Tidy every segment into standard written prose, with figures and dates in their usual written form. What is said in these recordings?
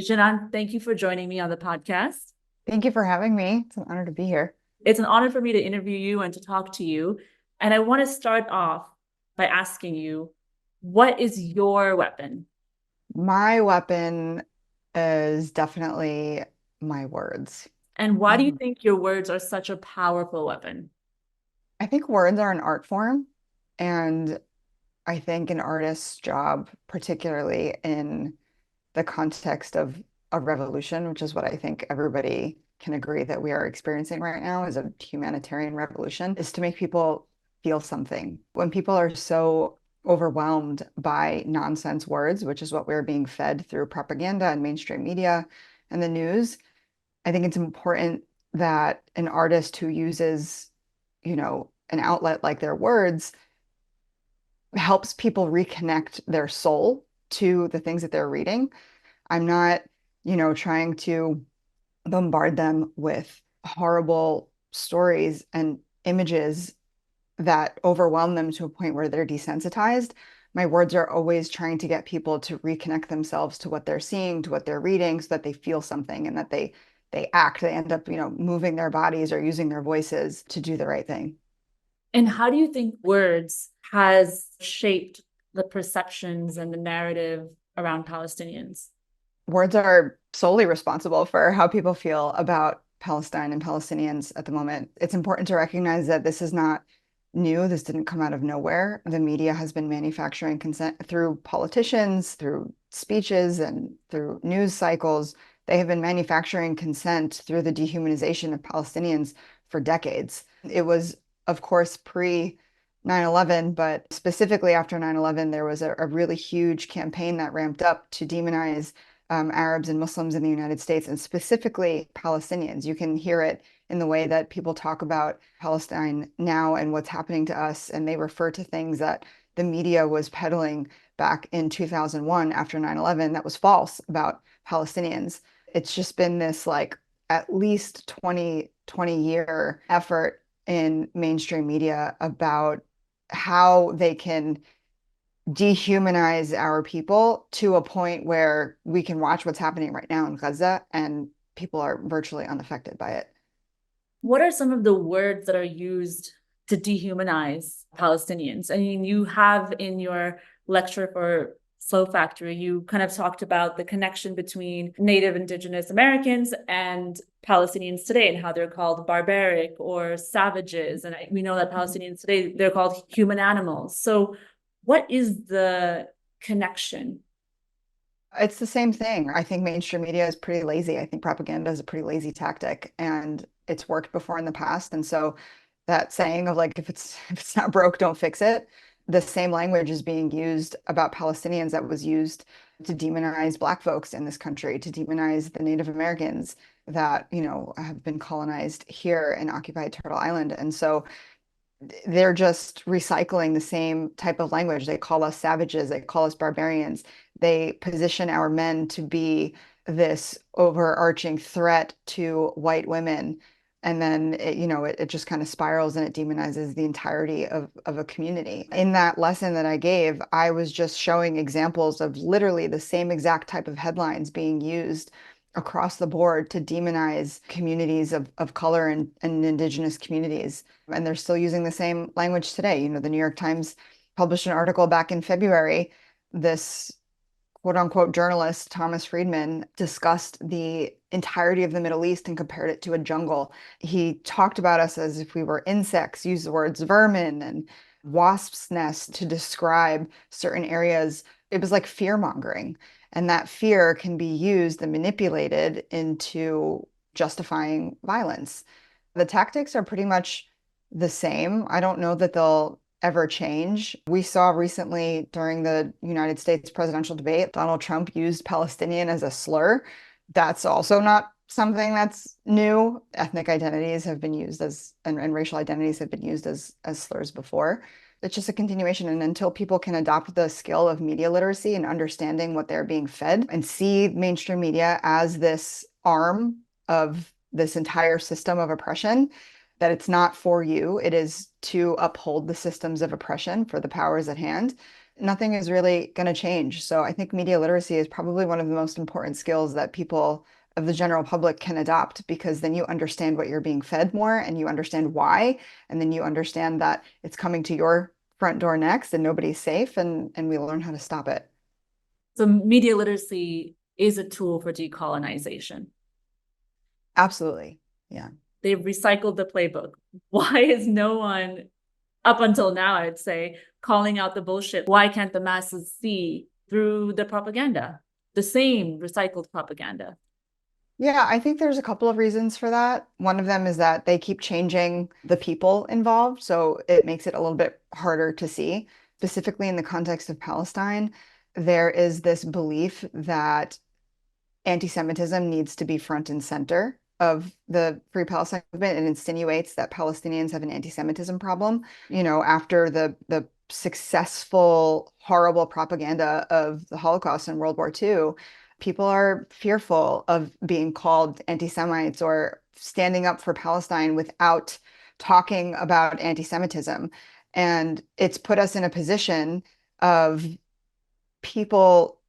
Jenan, thank you for joining me on the podcast. Thank you for having me. It's an honor to be here. It's an honor for me to interview you and to talk to you. And I want to start off by asking you, what is your weapon? My weapon is definitely my words. And why do you Um, think your words are such a powerful weapon? I think words are an art form, and I think an artist's job, particularly in the context of a revolution, which is what I think everybody can agree that we are experiencing right now is a humanitarian revolution, is to make people feel something. When people are so overwhelmed by nonsense words, which is what we're being fed through propaganda and mainstream media and the news, I think it's important that an artist who uses, an outlet like their words helps people reconnect their soul to the things that they're reading. I'm not, trying to bombard them with horrible stories and images that overwhelm them to a point where they're desensitized. My words are always trying to get people to reconnect themselves to what they're seeing, to what they're reading, so that they feel something and that they act. They end up, moving their bodies or using their voices to do the right thing. And how do you think words has shaped the perceptions and the narrative around Palestinians? Words are solely responsible for how people feel about Palestine and Palestinians at the moment. It's important to recognize that this is not new. This didn't come out of nowhere. The media has been manufacturing consent through politicians, through speeches, and through news cycles. They have been manufacturing consent through the dehumanization of Palestinians for decades. It was, of course, pre 9/11, but specifically after 9/11, there was a really huge campaign that ramped up to demonize Arabs and Muslims in the United States, and specifically Palestinians. You can hear it in the way that people talk about Palestine now and what's happening to us, and they refer to things that the media was peddling back in 2001 after 9/11 that was false about Palestinians. It's just been this like at least 20 year effort in mainstream media about how they can dehumanize our people to a point where we can watch what's happening right now in Gaza and people are virtually unaffected by it. What are some of the words that are used to dehumanize Palestinians? I mean, you have in your lecture for Slow Factory, you kind of talked about the connection between Native Indigenous Americans and Palestinians today and how they're called barbaric or savages. And we know that Mhm. Palestinians today, they're called human animals. So, what is the connection? It's the same thing. I think mainstream media is pretty lazy. I think propaganda is a pretty lazy tactic and it's worked before in the past. And so that saying of like, if it's not broke, don't fix it. The same language is being used about Palestinians that was used to demonize Black folks in this country, to demonize the Native Americans that, have been colonized here in occupied Turtle Island. And so they're just recycling the same type of language. They call us savages, they call us barbarians. They position our men to be this overarching threat to white women. And then it just kind of spirals and it demonizes the entirety of a community. In that lesson that I gave, I was just showing examples of literally the same exact type of headlines being used across the board to demonize communities of color and indigenous communities. And they're still using the same language today. The New York Times published an article back in February. This quote unquote journalist, Thomas Friedman, discussed the entirety of the Middle East and compared it to a jungle. He talked about us as if we were insects, used the words vermin and wasp's nest to describe certain areas. It was like fear mongering. And that fear can be used and manipulated into justifying violence. The tactics are pretty much the same. I don't know that they'll ever change. We saw recently during the United States presidential debate, Donald Trump used Palestinian as a slur. That's also not something that's new. Ethnic identities have been used as, and racial identities have been used as slurs before. It's just a continuation. And until people can adopt the skill of media literacy and understanding what they're being fed and see mainstream media as this arm of this entire system of oppression, that it's not for you, it is to uphold the systems of oppression for the powers at hand. nothing is really going to change. So I think media literacy is probably one of the most important skills that people of the general public can adopt, because then you understand what you're being fed more and you understand why. And then you understand that it's coming to your front door next and nobody's safe, and we learn how to stop it. So media literacy is a tool for decolonization. Absolutely. Yeah. They've recycled the playbook. Why is no one, up until now, I'd say, calling out the bullshit? Why can't the masses see through the propaganda, the same recycled propaganda? Yeah, I think there's a couple of reasons for that. One of them is that they keep changing the people involved, so it makes it a little bit harder to see. Specifically in the context of Palestine, there is this belief that anti-Semitism needs to be front and center of the Free Palestine movement, and insinuates that Palestinians have an anti-Semitism problem. After the successful, horrible propaganda of the Holocaust and World War II, people are fearful of being called anti-Semites or standing up for Palestine without talking about anti-Semitism. And it's put us in a position of people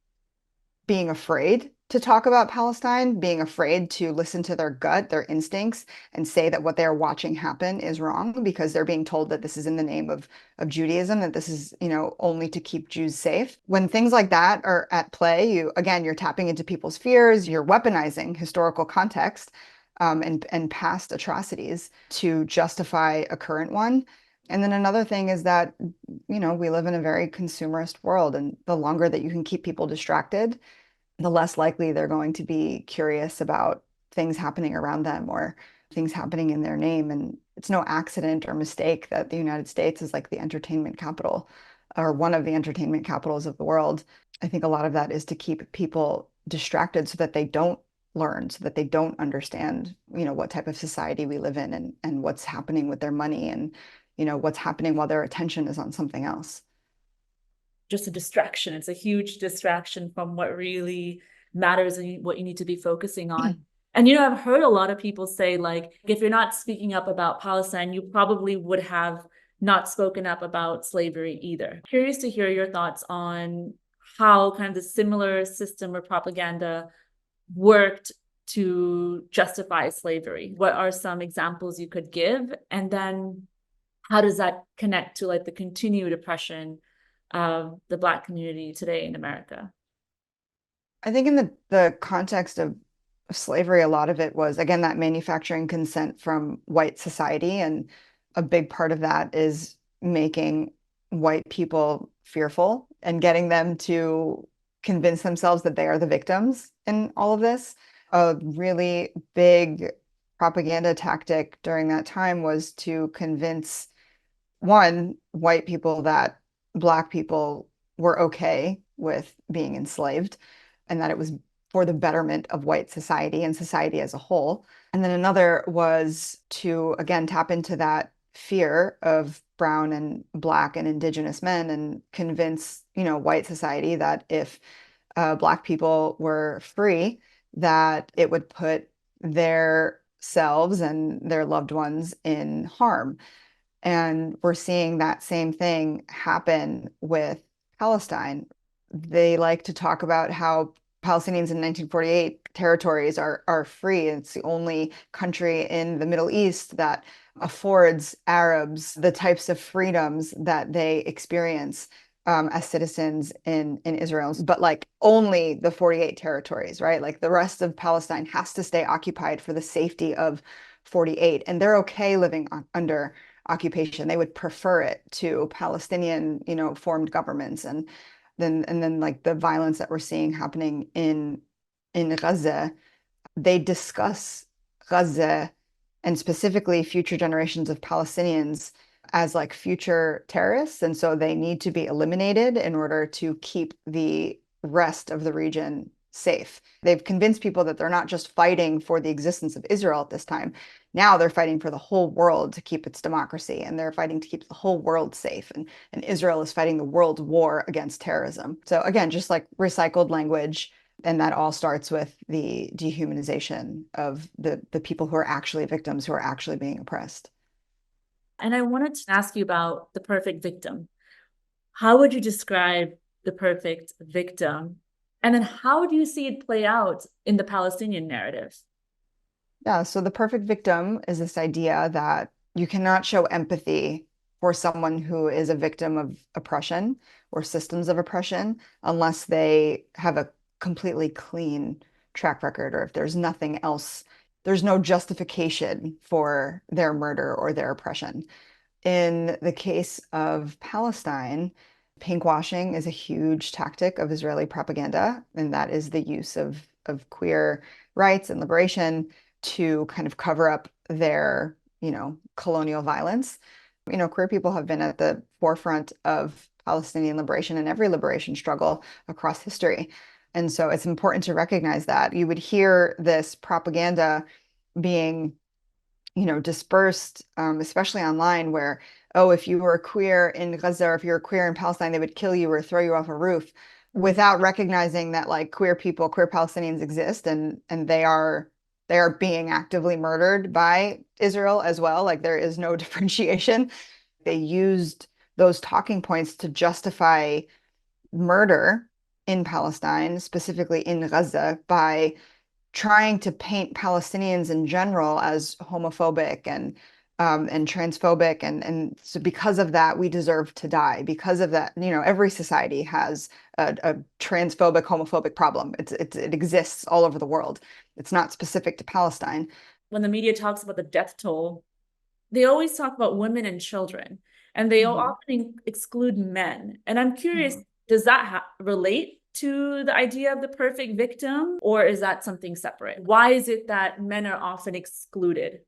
being afraid to talk about Palestine, being afraid to listen to their gut, their instincts, and say that what they're watching happen is wrong, because they're being told that this is in the name of Judaism, that this is, only to keep Jews safe. When things like that are at play, you're tapping into people's fears, you're weaponizing historical context, and past atrocities to justify a current one. And then another thing is that, we live in a very consumerist world, and the longer that you can keep people distracted, the less likely they're going to be curious about things happening around them or things happening in their name. And it's no accident or mistake that the United States is like the entertainment capital, or one of the entertainment capitals of the world. I think a lot of that is to keep people distracted so that they don't learn, so that they don't understand, what type of society we live in, and what's happening with their money, and, what's happening while their attention is on something else. Just a distraction. It's a huge distraction from what really matters and what you need to be focusing on. And, I've heard a lot of people say, like, if you're not speaking up about Palestine, you probably would have not spoken up about slavery either. Curious to hear your thoughts on how kind of the similar system or propaganda worked to justify slavery. What are some examples you could give? And then how does that connect to like the continued oppression of the Black community today in America? I think in the context of slavery, a lot of it was, again, that manufacturing consent from white society. And a big part of that is making white people fearful and getting them to convince themselves that they are the victims in all of this. A really big propaganda tactic during that time was to convince, one, white people that Black people were okay with being enslaved, and that it was for the betterment of white society and society as a whole. And then another was to, again, tap into that fear of brown and Black and Indigenous men, and convince, white society that if Black people were free, that it would put their selves and their loved ones in harm. And we're seeing that same thing happen with Palestine. They like to talk about how Palestinians in 1948 territories are free. It's the only country in the Middle East that affords Arabs the types of freedoms that they experience as citizens in Israel, but like only the 48 territories, right? Like the rest of Palestine has to stay occupied for the safety of 48, and they're okay living under occupation. They would prefer it to Palestinian, formed governments. And then like the violence that we're seeing happening in Gaza, they discuss Gaza, and specifically future generations of Palestinians, as like future terrorists. And so they need to be eliminated in order to keep the rest of the region safe. They've convinced people that they're not just fighting for the existence of Israel at this time. Now they're fighting for the whole world to keep its democracy, and they're fighting to keep the whole world safe. And Israel is fighting the world war against terrorism. So again, just like recycled language. And that all starts with the dehumanization of the people who are actually victims, who are actually being oppressed. And I wanted to ask you about the perfect victim. How would you describe the perfect victim? And then how do you see it play out in the Palestinian narrative? Yeah, so the perfect victim is this idea that you cannot show empathy for someone who is a victim of oppression or systems of oppression unless they have a completely clean track record, or if there's nothing else, there's no justification for their murder or their oppression. In the case of Palestine, pinkwashing is a huge tactic of Israeli propaganda, and that is the use of queer rights and liberation to kind of cover up their, colonial violence. Queer people have been at the forefront of Palestinian liberation and every liberation struggle across history. And so it's important to recognize that. You would hear this propaganda being dispersed, especially online, where, oh, if you were queer in Gaza or if you were queer in Palestine, they would kill you or throw you off a roof, without recognizing that like queer people, queer Palestinians exist, and they are being actively murdered by Israel as well. Like there is no differentiation. They used those talking points to justify murder in Palestine, specifically in Gaza, by trying to paint Palestinians in general as homophobic and transphobic, and so because of that we deserve to die. Because of that, every society has a transphobic, homophobic problem. It exists all over the world. It's not specific to Palestine. When the media talks about the death toll, they always talk about women and children, and they Mhm. often exclude men. And I'm curious, Mhm. does that relate to the idea of the perfect victim, or is that something separate? Why is it that men are often excluded?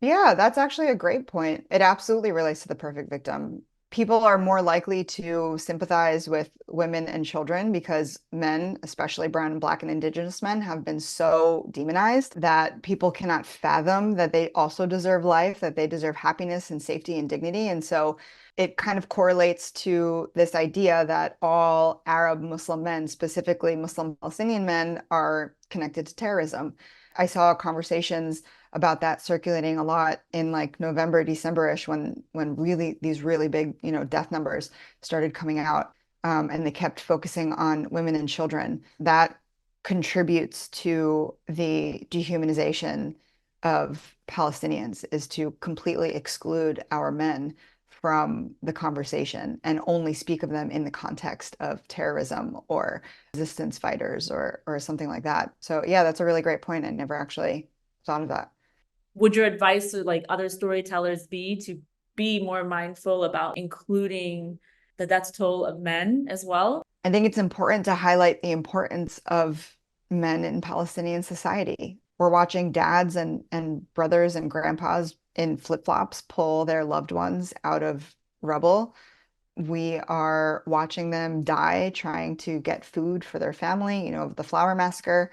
Yeah, that's actually a great point. It absolutely relates to the perfect victim. People are more likely to sympathize with women and children because men, especially brown, black, and indigenous men, have been so demonized that people cannot fathom that they also deserve life, that they deserve happiness and safety and dignity. And so it kind of correlates to this idea that all Arab Muslim men, specifically Muslim Palestinian men, are connected to terrorism. I saw conversations about that circulating a lot in like November, December-ish, when really these really big, death numbers started coming out. And they kept focusing on women and children. That contributes to the dehumanization of Palestinians, is to completely exclude our men from the conversation and only speak of them in the context of terrorism or resistance fighters or something like that. So yeah, that's a really great point. I never actually thought of that. Would your advice to like other storytellers be to be more mindful about including the death toll of men as well? I think it's important to highlight the importance of men in Palestinian society. We're watching dads and brothers and grandpas in flip-flops pull their loved ones out of rubble. We are watching them die trying to get food for their family, the flower massacre.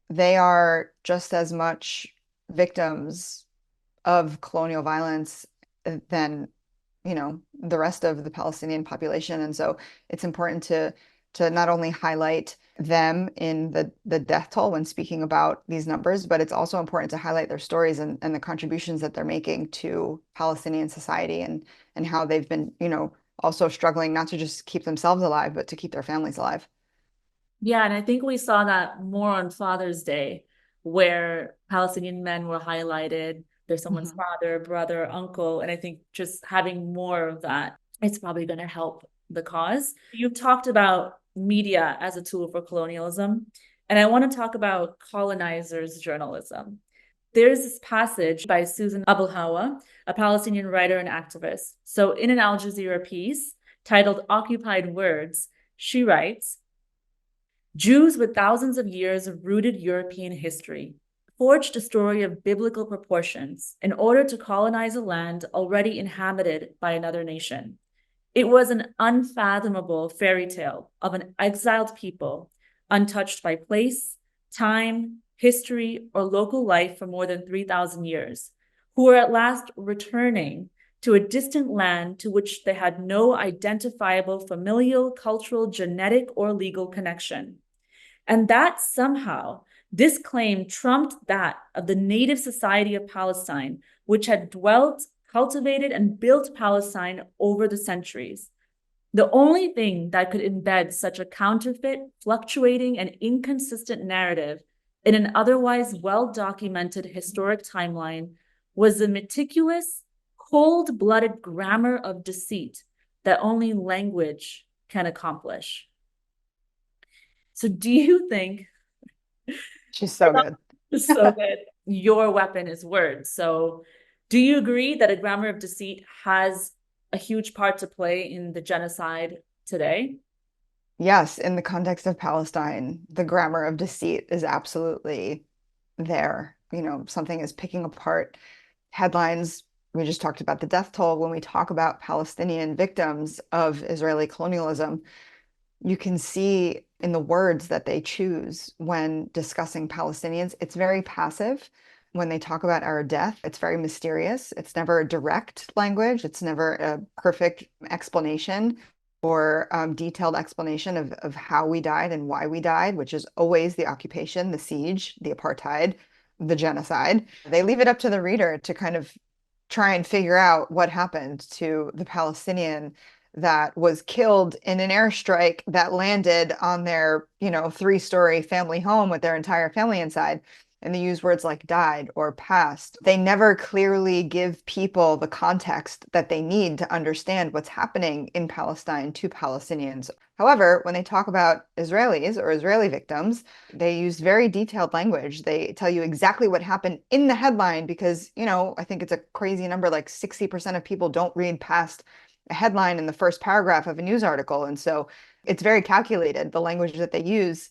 They are just as much victims of colonial violence than, the rest of the Palestinian population. And so it's important to not only highlight them in the death toll when speaking about these numbers, but it's also important to highlight their stories and the contributions that they're making to Palestinian society, and how they've been, also struggling not to just keep themselves alive, but to keep their families alive. Yeah, and I think we saw that more on Father's Day, where Palestinian men were highlighted. There's someone's Mhm. father, brother, uncle, and I think just having more of that, it's probably going to help the cause. You've talked about media as a tool for colonialism, and I want to talk about colonizers' journalism. There's this passage by Susan Abulhawa, a Palestinian writer and activist. So, in an Al Jazeera piece titled Occupied Words, she writes, Jews with thousands of years of rooted European history forged a story of biblical proportions in order to colonize a land already inhabited by another nation. It was an unfathomable fairy tale of an exiled people, untouched by place, time, history, or local life for more than 3,000 years, who were at last returning to a distant land to which they had no identifiable familial, cultural, genetic, or legal connection. And that somehow, this claim trumped that of the native society of Palestine, which had dwelt, cultivated, and built Palestine over the centuries. The only thing that could embed such a counterfeit, fluctuating, and inconsistent narrative in an otherwise well-documented historic timeline was the meticulous, cold-blooded grammar of deceit that only language can accomplish. So do you think, She's so good. so good, your weapon is words? So do you agree that a grammar of deceit has a huge part to play in the genocide today? Yes, in the context of Palestine, the grammar of deceit is absolutely there. Something is picking apart headlines. We just talked about the death toll. When we talk about Palestinian victims of Israeli colonialism, you can see in the words that they choose when discussing Palestinians, it's very passive. When they talk about our death, it's very mysterious. It's never a direct language. It's never a perfect explanation or detailed explanation of how we died and why we died, which is always the occupation, the siege, the apartheid, the genocide. They leave it up to the reader to kind of try and figure out what happened to the Palestinian that was killed in an airstrike that landed on their, three-story family home with their entire family inside. And they use words like died or passed. They never clearly give people the context that they need to understand what's happening in Palestine to Palestinians. However, when they talk about Israelis or Israeli victims, they use very detailed language. They tell you exactly what happened in the headline because, I think it's a crazy number, like 60% of people don't read past a headline in the first paragraph of a news article. And so it's very calculated, the language that they use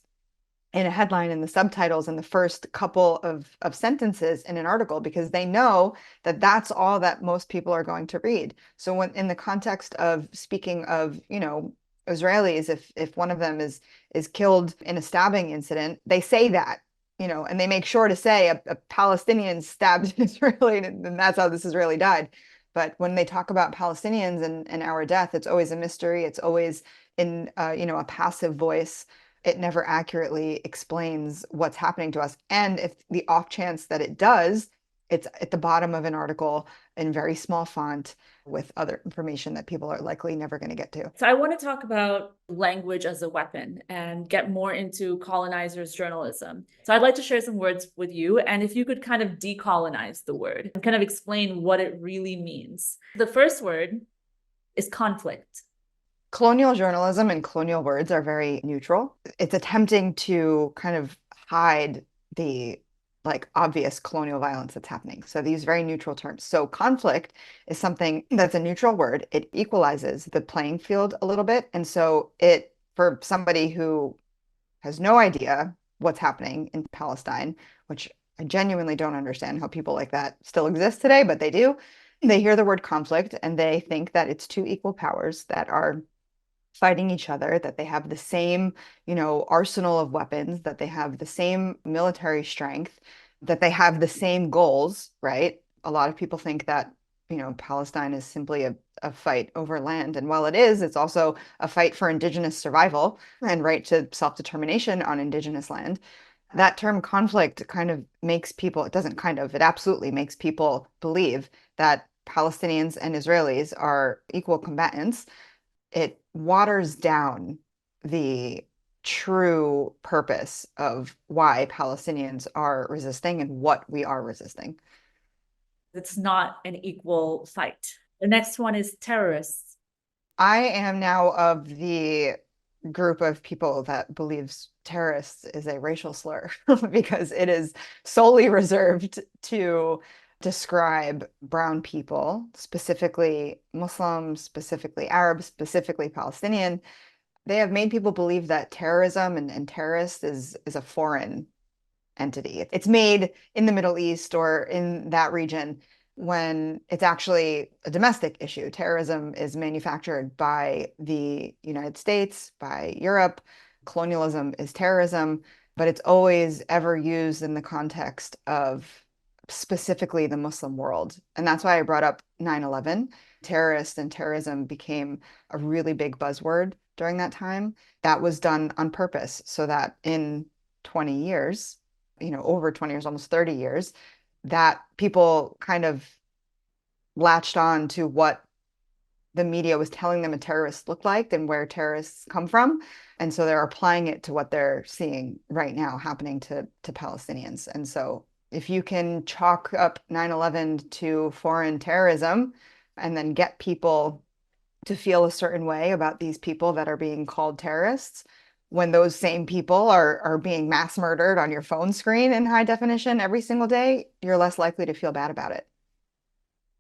in a headline and the subtitles in the first couple of sentences in an article, because they know that that's all that most people are going to read. So when in the context of speaking of, Israelis, if one of them is killed in a stabbing incident, they say that, and they make sure to say a Palestinian stabbed an Israeli, and that's how this Israeli died. But when they talk about Palestinians and our death, it's always a mystery. It's always in a passive voice. It never accurately explains what's happening to us. And if the off chance that it does, it's at the bottom of an article in very small font with other information that people are likely never going to get to. So I want to talk about language as a weapon and get more into colonizers' journalism. So I'd like to share some words with you, and if you could kind of decolonize the word and kind of explain what it really means. The first word is conflict. Colonial journalism and colonial words are very neutral. It's attempting to kind of hide the obvious colonial violence that's happening. So they use very neutral terms. So conflict is something that's a neutral word. It equalizes the playing field a little bit. And so for somebody who has no idea what's happening in Palestine, which I genuinely don't understand how people like that still exist today, but they do. They hear the word conflict and they think that it's two equal powers that are fighting each other, that they have the same, arsenal of weapons, that they have the same military strength, that they have the same goals, right? A lot of people think that, Palestine is simply a fight over land. And while it is, it's also a fight for Indigenous survival and right to self-determination on Indigenous land. That term conflict kind of makes people, it doesn't kind of, it absolutely makes people believe that Palestinians and Israelis are equal combatants. It waters down the true purpose of why Palestinians are resisting and what we are resisting. It's not an equal fight. The next one is terrorists. I am now of the group of people that believes terrorists is a racial slur because it is solely reserved to describe brown people, specifically Muslims, specifically Arabs, specifically Palestinian. They have made people believe that terrorism and terrorist is a foreign entity. It's made in the Middle East or in that region when it's actually a domestic issue. Terrorism is manufactured by the United States, by Europe. Colonialism is terrorism, but it's always ever used in the context of specifically the Muslim world. And that's why I brought up 9/11. Terrorist and terrorism became a really big buzzword during that time. That was done on purpose so that in 20 years, over 20 years, almost 30 years, that people kind of latched on to what the media was telling them a terrorist looked like and where terrorists come from. And so they're applying it to what they're seeing right now happening to Palestinians. And so if you can chalk up 9/11 to foreign terrorism and then get people to feel a certain way about these people that are being called terrorists, when those same people are being mass murdered on your phone screen in high definition every single day, you're less likely to feel bad about it.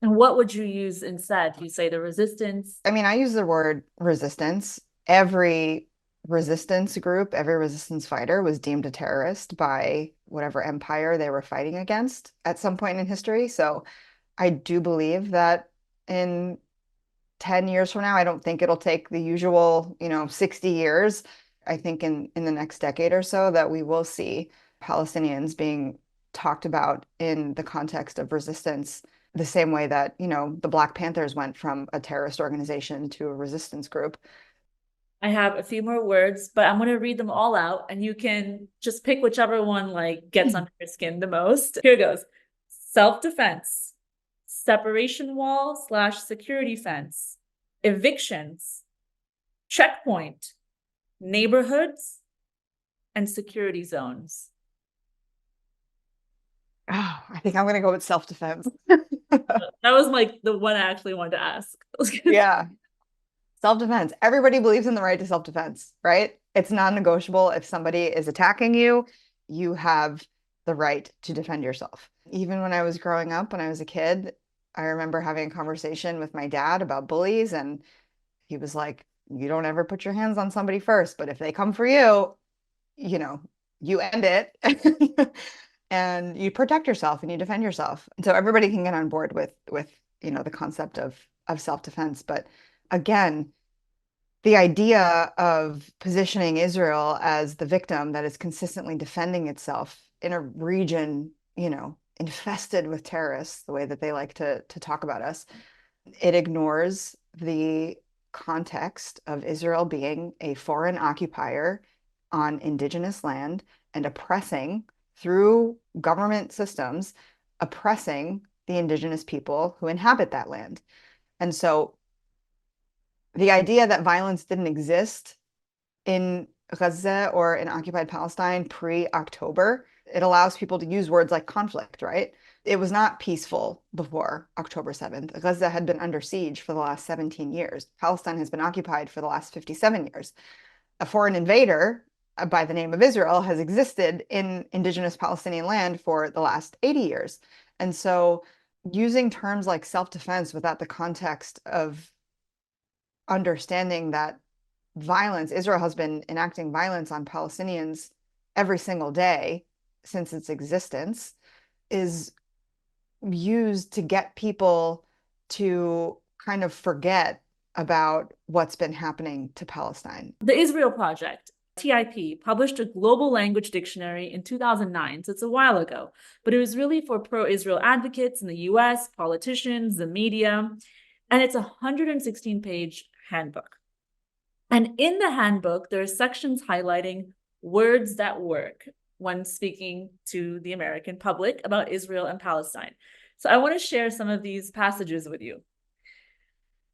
And what would you use instead? You say the resistance. I mean, I use the word resistance. Every resistance group, every resistance fighter was deemed a terrorist by whatever empire they were fighting against at some point in history. So I do believe that in 10 years from now, I don't think it'll take the usual, 60 years. I think in the next decade or so that we will see Palestinians being talked about in the context of resistance the same way that, the Black Panthers went from a terrorist organization to a resistance group. I have a few more words, but I'm going to read them all out and you can just pick whichever one like gets under your skin the most. Here goes. Self-defense, separation wall / security fence, evictions, checkpoint, neighborhoods, and security zones. Oh, I think I'm going to go with self-defense. That was like the one I actually wanted to ask. Yeah. Self-defense. Everybody believes in the right to self-defense, right? It's non-negotiable. If somebody is attacking you, you have the right to defend yourself. Even when I was growing up, when I was a kid, I remember having a conversation with my dad about bullies, and he was like, you don't ever put your hands on somebody first, but if they come for you, you know, you end it and you protect yourself and you defend yourself. And so everybody can get on board with the concept of self-defense. But again, the idea of positioning Israel as the victim that is consistently defending itself in a region, infested with terrorists, the way that they like to talk about us, it ignores the context of Israel being a foreign occupier on indigenous land and oppressing through government systems, oppressing the indigenous people who inhabit that land. And so the idea that violence didn't exist in Gaza or in occupied Palestine pre-October, it allows people to use words like conflict, right? It was not peaceful before October 7th. Gaza had been under siege for the last 17 years. Palestine has been occupied for the last 57 years. A foreign invader by the name of Israel has existed in indigenous Palestinian land for the last 80 years. And so using terms like self-defense without the context of understanding that Israel has been enacting violence on Palestinians every single day since its existence, is used to get people to kind of forget about what's been happening to Palestine. The Israel Project, TIP, published a global language dictionary in 2009, so it's a while ago, but it was really for pro-Israel advocates in the US, politicians, the media, and it's a 116-page handbook. And in the handbook, there are sections highlighting words that work when speaking to the American public about Israel and Palestine. So I want to share some of these passages with you.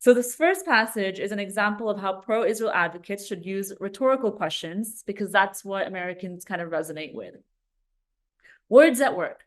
So this first passage is an example of how pro-Israel advocates should use rhetorical questions because that's what Americans kind of resonate with. Words that work.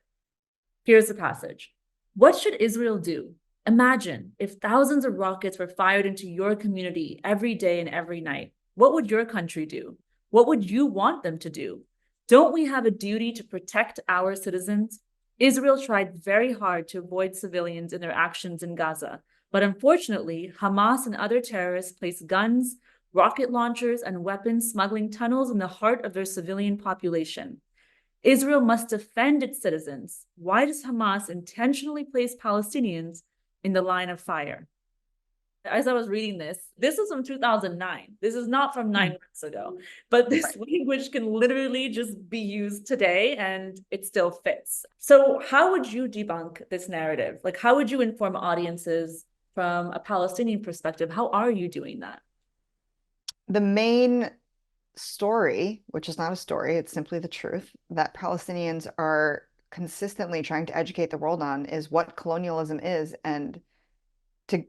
Here's the passage. What should Israel do? Imagine if thousands of rockets were fired into your community every day and every night. What would your country do? What would you want them to do? Don't we have a duty to protect our citizens? Israel tried very hard to avoid civilians in their actions in Gaza, but unfortunately, Hamas and other terrorists placed guns, rocket launchers, and weapons smuggling tunnels in the heart of their civilian population. Israel must defend its citizens. Why does Hamas intentionally place Palestinians in the line of fire? As I was reading this was from 2009. This is not from 9 months ago, but this language can literally just be used today and it still fits. So how would you debunk this narrative? Like, how would you inform audiences from a Palestinian perspective? How are you doing that? The main story, which is not a story, it's simply the truth, that Palestinians are consistently trying to educate the world on is what colonialism is and to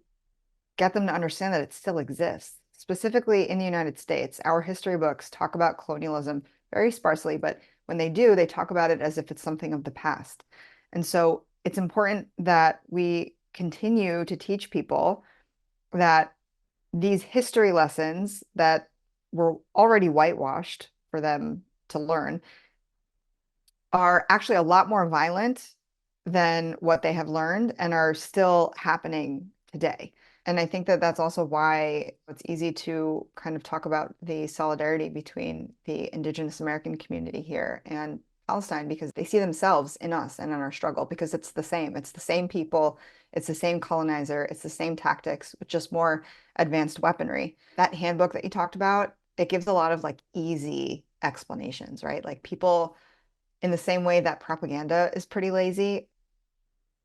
get them to understand that it still exists. Specifically in the United States, our history books talk about colonialism very sparsely, but when they do, they talk about it as if it's something of the past. And so it's important that we continue to teach people that these history lessons that were already whitewashed for them to learn are actually a lot more violent than what they have learned and are still happening today. And I think that that's also why it's easy to kind of talk about the solidarity between the Indigenous American community here and Palestine, because they see themselves in us and in our struggle, because it's the same. It's the same people, it's the same colonizer, it's the same tactics with just more advanced weaponry. That handbook that you talked about, it gives a lot of like easy explanations, right? Like people, in the same way that propaganda is pretty lazy,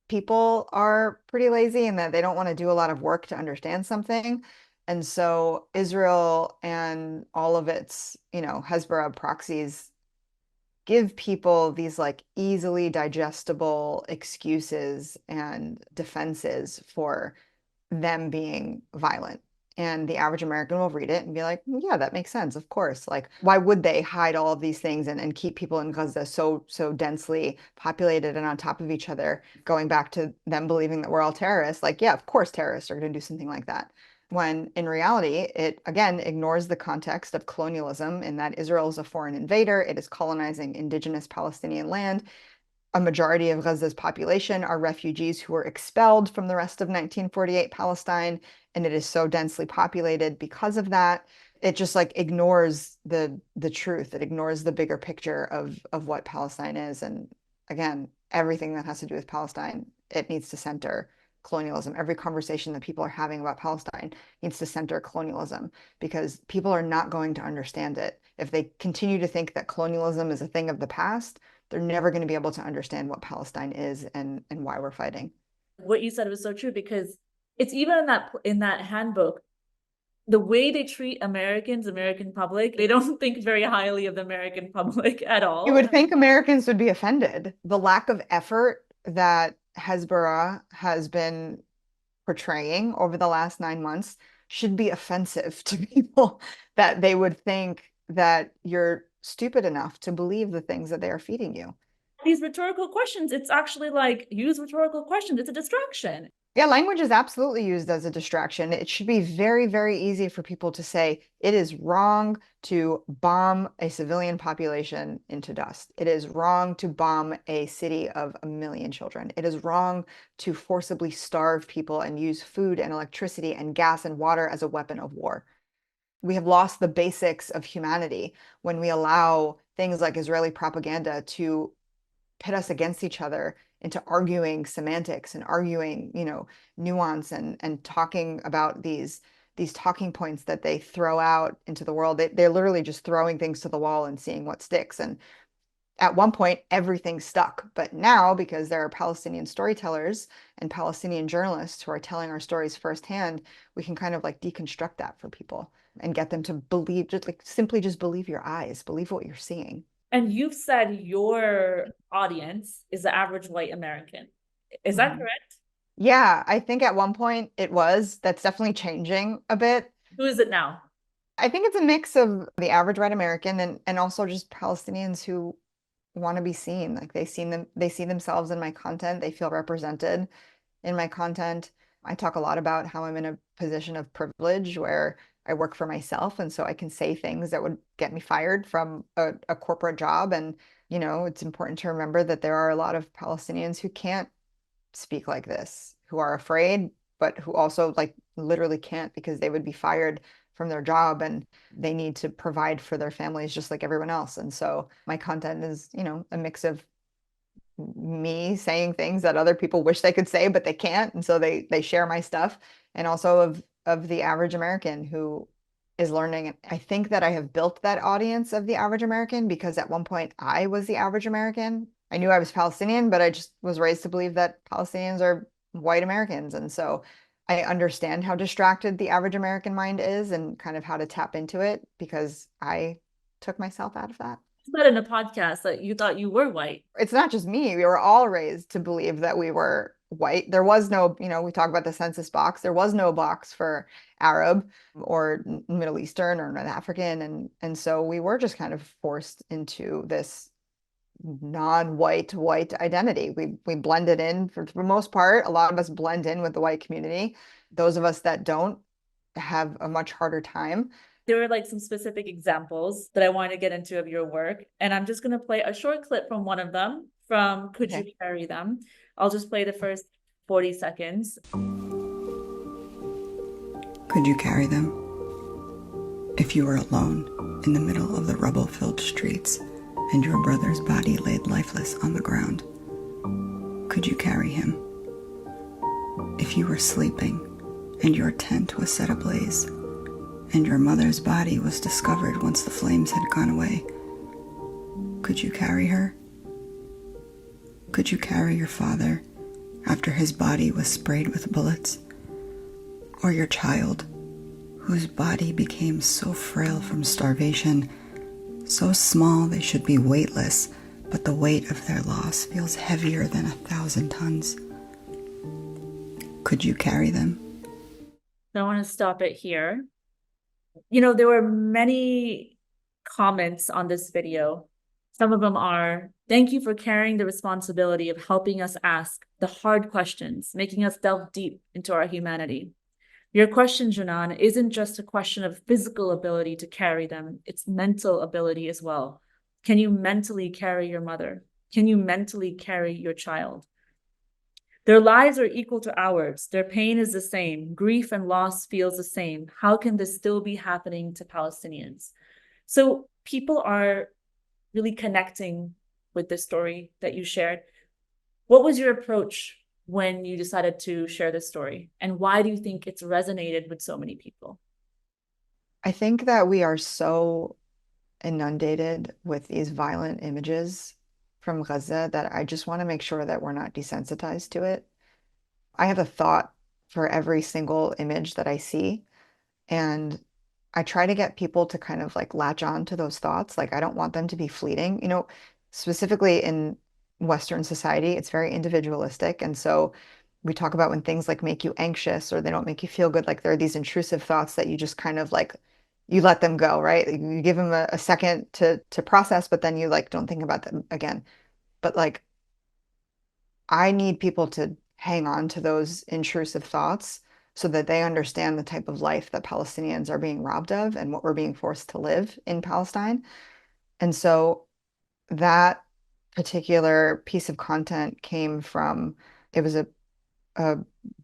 people are pretty lazy and that they don't want to do a lot of work to understand something. And so Israel and all of its, Hezbollah proxies give people these like easily digestible excuses and defenses for them being violent. And the average American will read it and be like, yeah, that makes sense. Of course. Like, why would they hide all of these things and keep people in Gaza so densely populated and on top of each other, going back to them believing that we're all terrorists? Like, yeah, of course terrorists are going to do something like that. When in reality, it again ignores the context of colonialism in that Israel is a foreign invader. It is colonizing indigenous Palestinian land. A majority of Gaza's population are refugees who were expelled from the rest of 1948 Palestine, and it is so densely populated because of that. It just like ignores the truth. It ignores the bigger picture of what Palestine is. And again, everything that has to do with Palestine, it needs to center colonialism. Every conversation that people are having about Palestine needs to center colonialism, because people are not going to understand it. If they continue to think that colonialism is a thing of the past, they're never going to be able to understand what Palestine is and why we're fighting. What you said was so true, because it's even in that handbook, the way they treat Americans, American public, they don't think very highly of the American public at You all. would think Americans would be offended. The lack of effort that Hezbollah has been portraying over the last 9 months should be offensive to people, that they would think that you're stupid enough to believe the things that they are feeding you. These rhetorical questions, it's actually like, use rhetorical questions. It's a distraction. Yeah, language is absolutely used as a distraction. It should be very, very easy for people to say it is wrong to bomb a civilian population into dust. It is wrong to bomb a city of 1 million children. It is wrong to forcibly starve people and use food and electricity and gas and water as a weapon of war. We have lost the basics of humanity when we allow things like Israeli propaganda to pit us against each other into arguing semantics and arguing, nuance and talking about these talking points that they throw out into the world. They're literally just throwing things to the wall and seeing what sticks. And at one point, everything stuck. But now, because there are Palestinian storytellers and Palestinian journalists who are telling our stories firsthand, we can kind of like deconstruct that for people and get them to believe, just like simply just believe your eyes, believe what you're seeing. And you've said your audience is the average white American. Is that Mhm. correct? Yeah, I think at one point it was. That's definitely changing a bit. Who is it now? I think it's a mix of the average white American and also just Palestinians who want to be seen. Like they see themselves in my content, they feel represented in my content. I talk a lot about how I'm in a position of privilege where I work for myself, and so I can say things that would get me fired from a corporate job. And, it's important to remember that there are a lot of Palestinians who can't speak like this, who are afraid, but who also like literally can't because they would be fired from their job and they need to provide for their families just like everyone else. And so my content is, a mix of me saying things that other people wish they could say, but they can't. And so they share my stuff, and also of the average American who is learning. I think that I have built that audience of the average American because at one point I was the average American. I knew I was Palestinian, but I just was raised to believe that Palestinians are white Americans. And so I understand how distracted the average American mind is and kind of how to tap into it because I took myself out of that. You said in a podcast that you thought you were white. It's not just me. We were all raised to believe that we were white. There was no, we talk about the census box. There was no box for Arab or Middle Eastern or North African. And so we were just kind of forced into this non-white white identity. We blended in for the most part. A lot of us blend in with the white community. Those of us that don't have a much harder time. There were like some specific examples that I wanted to get into of your work. And I'm just going to play a short clip from one of them from Could You Okay. Carry Them? I'll just play the first 40 seconds. Could you carry them? If you were alone in the middle of the rubble-filled streets and your brother's body laid lifeless on the ground, could you carry him? If you were sleeping and your tent was set ablaze and your mother's body was discovered once the flames had gone away, could you carry her? Could you carry your father after his body was sprayed with bullets? Or your child, whose body became so frail from starvation, so small they should be weightless, but the weight of their loss feels heavier than 1,000 tons. Could you carry them? So I want to stop it here. You know, there were many comments on this video. Some of them are, thank you for carrying the responsibility of helping us ask the hard questions, making us delve deep into our humanity. Your question, Jenan, isn't just a question of physical ability to carry them, it's mental ability as well. Can you mentally carry your mother? Can you mentally carry your child? Their lives are equal to ours. Their pain is the same. Grief and loss feels the same. How can this still be happening to Palestinians? So people are really connecting with this story that you shared. What was your approach when you decided to share this story? And why do you think it's resonated with so many people? I think that we are so inundated with these violent images from Gaza that I just want to make sure that we're not desensitized to it. I have a thought for every single image that I see, and I try to get people to kind of like latch on to those thoughts. Like, I don't want them to be fleeting. Specifically in Western society, it's very individualistic. And so we talk about when things like make you anxious or they don't make you feel good, like there are these intrusive thoughts that you just kind of like you let them go, right? You give them a second to process, but then you like don't think about them again. But like I need people to hang on to those intrusive thoughts so that they understand the type of life that Palestinians are being robbed of and what we're being forced to live in Palestine. And so that particular piece of content came from it was a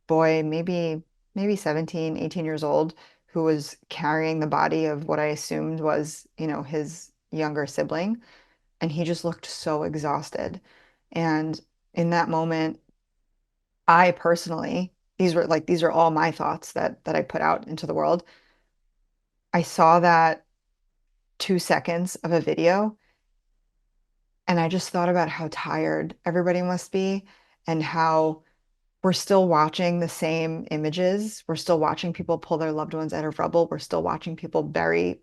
boy, maybe 17, 18 years old, who was carrying the body of what I assumed was, his younger sibling. And he just looked so exhausted. And in that moment, I personally, these are all my thoughts that I put out into the world. I saw that 2 seconds of a video and I just thought about how tired everybody must be and how we're still watching the same images. We're still watching people pull their loved ones out of rubble. We're still watching people bury,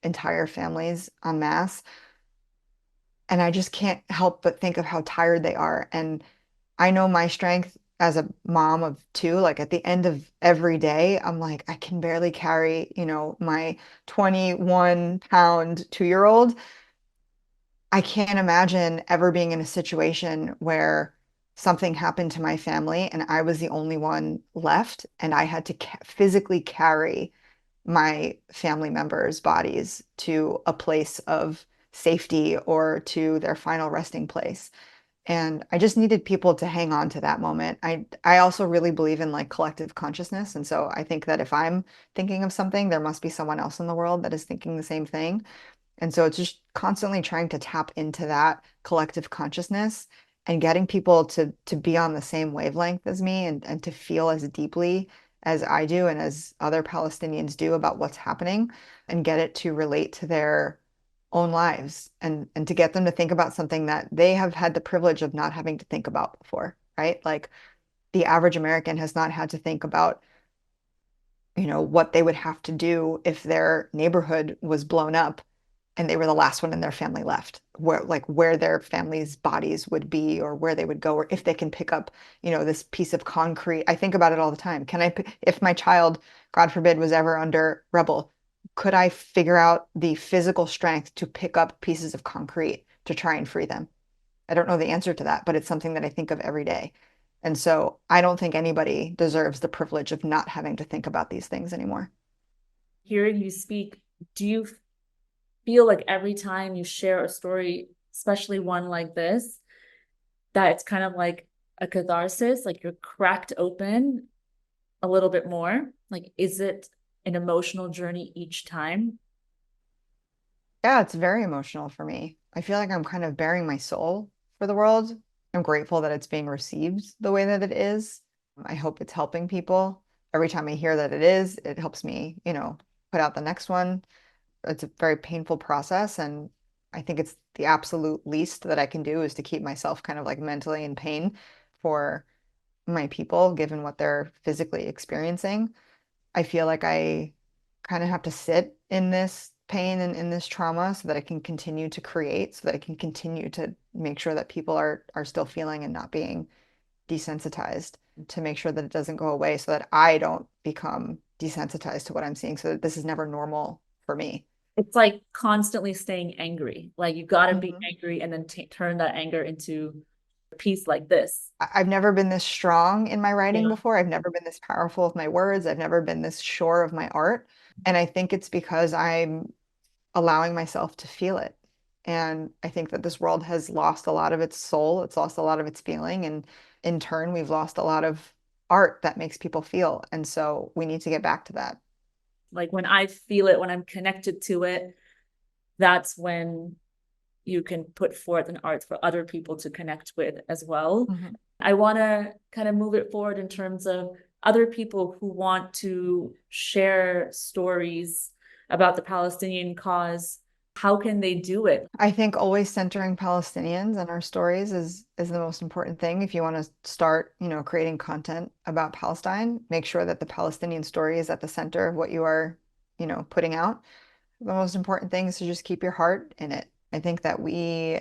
entire families en masse. And I just can't help but think of how tired they are. And I know my strength as a mom of two, like at the end of every day, I'm like, I can barely carry, my 21-pound 2-year-old. I can't imagine ever being in a situation where something happened to my family and I was the only one left and I had to physically carry my family members' bodies to a place of safety or to their final resting place. And I just needed people to hang on to that moment. I also really believe in like collective consciousness. And so I think that if I'm thinking of something, there must be someone else in the world that is thinking the same thing. And so it's just constantly trying to tap into that collective consciousness and getting people to be on the same wavelength as me and to feel as deeply as I do and as other Palestinians do about what's happening and get it to relate to their own lives and to get them to think about something that they have had the privilege of not having to think about before, right? Like the average American has not had to think about, what they would have to do if their neighborhood was blown up and they were the last one in their family left, where their family's bodies would be or where they would go, or if they can pick up, this piece of concrete. I think about it all the time. If my child, God forbid, was ever under rebel, could I figure out the physical strength to pick up pieces of concrete to try and free them? I don't know the answer to that, but it's something that I think of every day. And so I don't think anybody deserves the privilege of not having to think about these things anymore. Hearing you speak, do you feel like every time you share a story, especially one like this, that it's kind of like a catharsis, like you're cracked open a little bit more? Like, is it an emotional journey each time? Yeah, it's very emotional for me. I feel like I'm kind of bearing my soul for the world. I'm grateful that it's being received the way that it is. I hope it's helping people. Every time I hear that it is, it helps me, put out the next one. It's a very painful process, and I think it's the absolute least that I can do is to keep myself kind of like mentally in pain for my people, given what they're physically experiencing. I feel like I kind of have to sit in this pain and in this trauma so that I can continue to create, so that I can continue to make sure that people are still feeling and not being desensitized, to make sure that it doesn't go away, so that I don't become desensitized to what I'm seeing, so that this is never normal for me. It's like constantly staying angry. Like you got to be Mhm. angry and then turn that anger into a piece like this. I've never been this strong in my writing Yeah. before. I've never been this powerful with my words. I've never been this sure of my art. And I think it's because I'm allowing myself to feel it. And I think that this world has lost a lot of its soul. It's lost a lot of its feeling. And in turn, we've lost a lot of art that makes people feel. And so we need to get back to that. Like when I feel it, when I'm connected to it, that's when you can put forth an art for other people to connect with as well. Mhm. I want to kind of move it forward in terms of other people who want to share stories about the Palestinian cause. How can they do it? I think always centering Palestinians in our stories is the most important thing. If you want to start, creating content about Palestine, make sure that the Palestinian story is at the center of what you are, putting out. The most important thing is to just keep your heart in it. I think that we,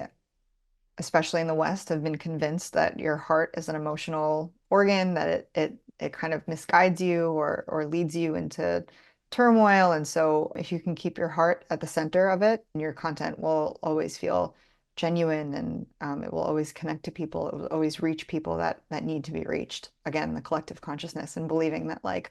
especially in the West, have been convinced that your heart is an emotional organ, that it kind of misguides you or leads you into turmoil. And so if you can keep your heart at the center of it, your content will always feel genuine, and it will always connect to people. It will always reach people that need to be reached. Again, the collective consciousness, and believing that, like,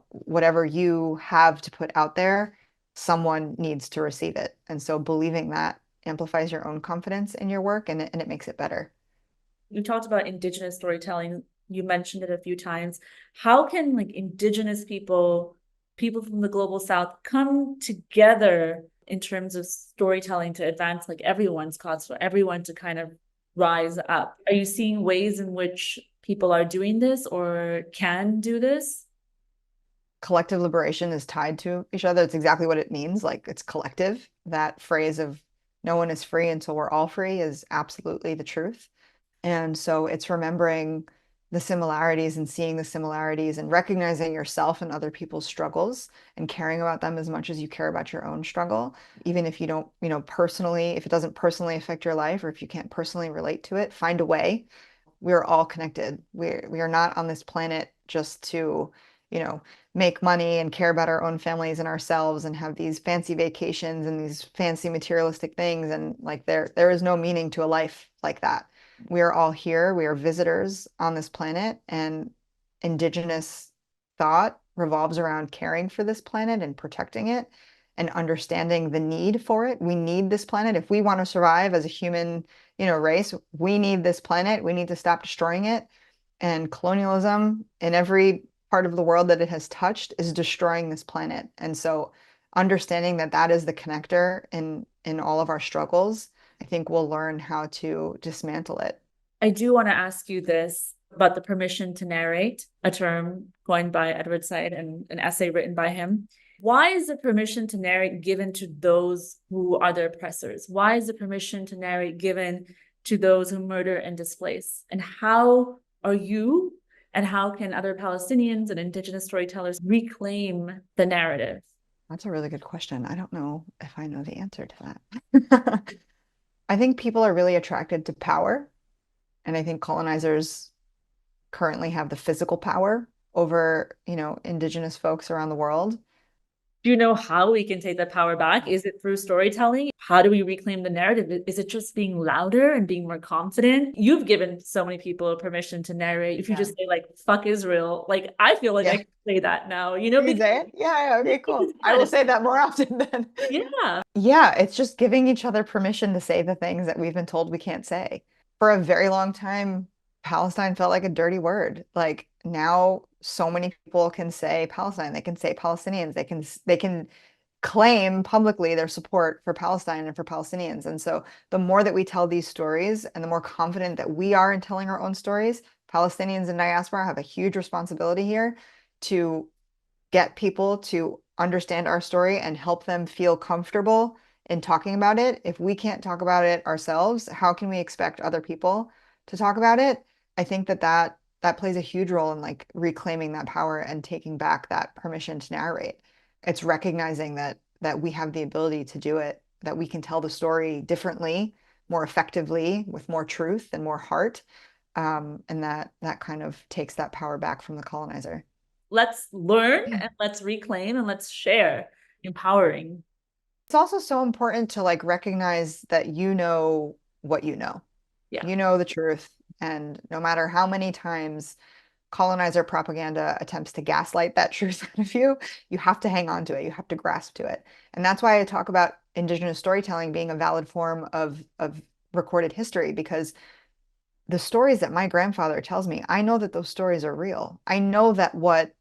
whatever you have to put out there, someone needs to receive it. And so believing that amplifies your own confidence in your work, and it makes it better. You talked about Indigenous storytelling. You mentioned it a few times. How can like Indigenous people, people from the global South, come together in terms of storytelling to advance like everyone's cause, for everyone to kind of rise up? Are you seeing ways in which people are doing this or can do this? Collective liberation is tied to each other. It's exactly what it means. Like, it's collective. That phrase of no one is free until we're all free is absolutely the truth. And so it's remembering the similarities and seeing the similarities and recognizing yourself and other people's struggles and caring about them as much as you care about your own struggle. Even if you don't, personally, if it doesn't personally affect your life, or if you can't personally relate to it, find a way. We're all connected. We are not on this planet just to, make money and care about our own families and ourselves and have these fancy vacations and these fancy materialistic things. And like, there is no meaning to a life like that. We are all here. We are visitors on this planet, and Indigenous thought revolves around caring for this planet and protecting it and understanding the need for it. We need this planet. If we want to survive as a human, race, we need this planet. We need to stop destroying it. And colonialism in every part of the world that it has touched is destroying this planet. And so understanding that that is the connector in all of our struggles, I think we'll learn how to dismantle it. I do want to ask you this about the permission to narrate, a term coined by Edward Said and an essay written by him. Why is the permission to narrate given to those who are the oppressors? Why is the permission to narrate given to those who murder and displace? And how are you and how can other Palestinians and Indigenous storytellers reclaim the narrative? That's a really good question. I don't know if I know the answer to that. I think people are really attracted to power, and I think colonizers currently have the physical power over, indigenous folks around the world. Do you know how we can take that power back? Is it through storytelling? How do we reclaim the narrative? Is it just being louder and being more confident? You've given so many people permission to narrate. If you just say like "fuck Israel," like I feel like I Yeah. can say that now, You can because say it? Yeah, okay, cool. I will say that more often then. yeah. Yeah, it's just giving each other permission to say the things that we've been told we can't say. For a very long time, Palestine felt like a dirty word. Like now, so many people can say Palestine, they can say Palestinians, they can claim publicly their support for Palestine and for Palestinians. And so the more that we tell these stories and the more confident that we are in telling our own stories, Palestinians in diaspora have a huge responsibility here to get people to understand our story and help them feel comfortable in talking about it. If we can't talk about it ourselves, how can we expect other people to talk about it? I think that plays a huge role in like reclaiming that power and taking back that permission to narrate. It's recognizing that we have the ability to do it, that we can tell the story differently, more effectively, with more truth and more heart. And that kind of takes that power back from the colonizer. Let's learn and let's reclaim and let's share. Empowering. It's also so important to like recognize that you know what you know. Yeah. You know the truth. And no matter how many times colonizer propaganda attempts to gaslight that truth out of you, you have to hang on to it. You have to grasp to it. And that's why I talk about Indigenous storytelling being a valid form of recorded history, because the stories that my grandfather tells me, I know that those stories are real. I know that what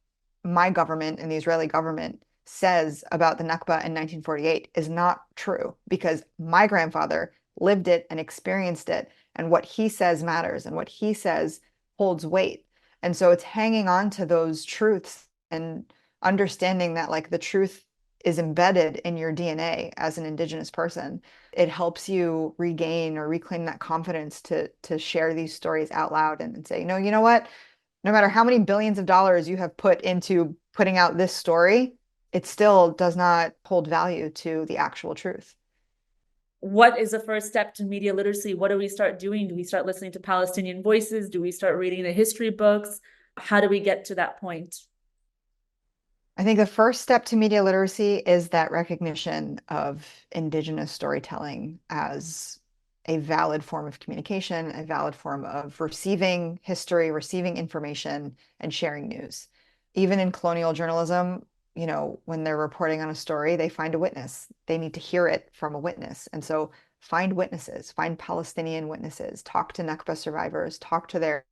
my government and the Israeli government says about the Nakba in 1948 is not true, because my grandfather lived it and experienced it. And what he says matters and what he says holds weight. And so it's hanging on to those truths and understanding that like the truth is embedded in your DNA as an Indigenous person. It helps you regain or reclaim that confidence to share these stories out loud and say, no, you know what? No matter how many billions of dollars you have put into putting out this story, it still does not hold value to the actual truth. What is the first step to media literacy? What do we start doing? Do we start listening to Palestinian voices? Do we start reading the history books? How do we get to that point? I think the first step to media literacy is that recognition of Indigenous storytelling as a valid form of communication, a valid form of receiving history, receiving information, and sharing news. Even in colonial journalism, when they're reporting on a story, they find a witness. They need to hear it from a witness. And so find witnesses, find Palestinian witnesses, talk to Nakba survivors, talk to their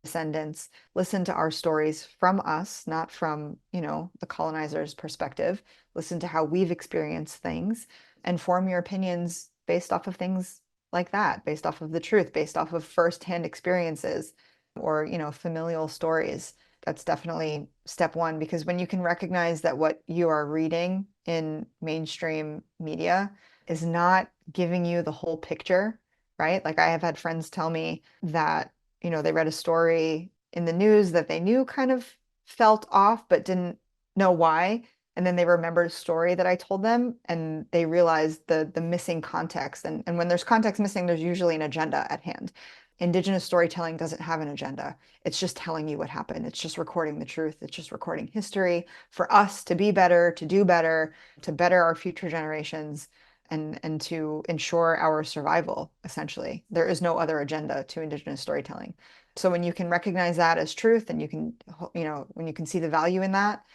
descendants, listen to our stories from us, not from, the colonizer's perspective. Listen to how we've experienced things and form your opinions based off of things like that, based off of the truth, based off of firsthand experiences or, familial stories. That's definitely step one, because when you can recognize that what you are reading in mainstream media is not giving you the whole picture, right? Like I have had friends tell me that they read a story in the news that they knew kind of felt off, but didn't know why. And then they remembered a story that I told them and they realized the missing context. And when there's context missing, there's usually an agenda at hand. Indigenous storytelling doesn't have an agenda. It's just telling you what happened. It's just recording the truth. It's just recording history for us to be better, to do better, to better our future generations and to ensure our survival, essentially. There is no other agenda to Indigenous storytelling. So when you can recognize that as truth and you can, when you can see the value in that,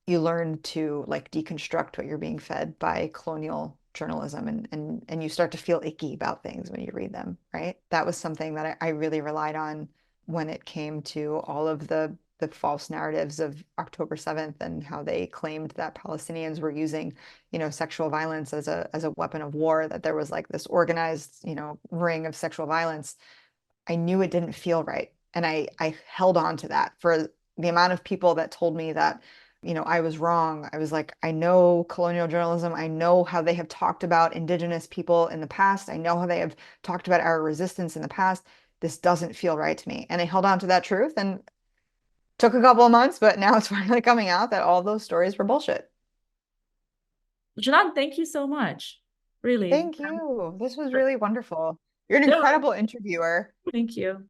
you learn to like deconstruct what you're being fed by colonial journalism and you start to feel icky about things when you read them, right? That was something that I really relied on when it came to all of the false narratives of October 7th and how they claimed that Palestinians were using, sexual violence as a weapon of war, that there was like this organized, ring of sexual violence. I knew it didn't feel right. And I held on to that for the amount of people that told me that, I was wrong. I was like, I know colonial journalism. I know how they have talked about Indigenous people in the past. I know how they have talked about our resistance in the past. This doesn't feel right to me. And I held on to that truth and took a couple of months, but now it's finally coming out that all those stories were bullshit. Jenan, thank you so much. Really. Thank you. This was really wonderful. You're an No, incredible interviewer. thank you.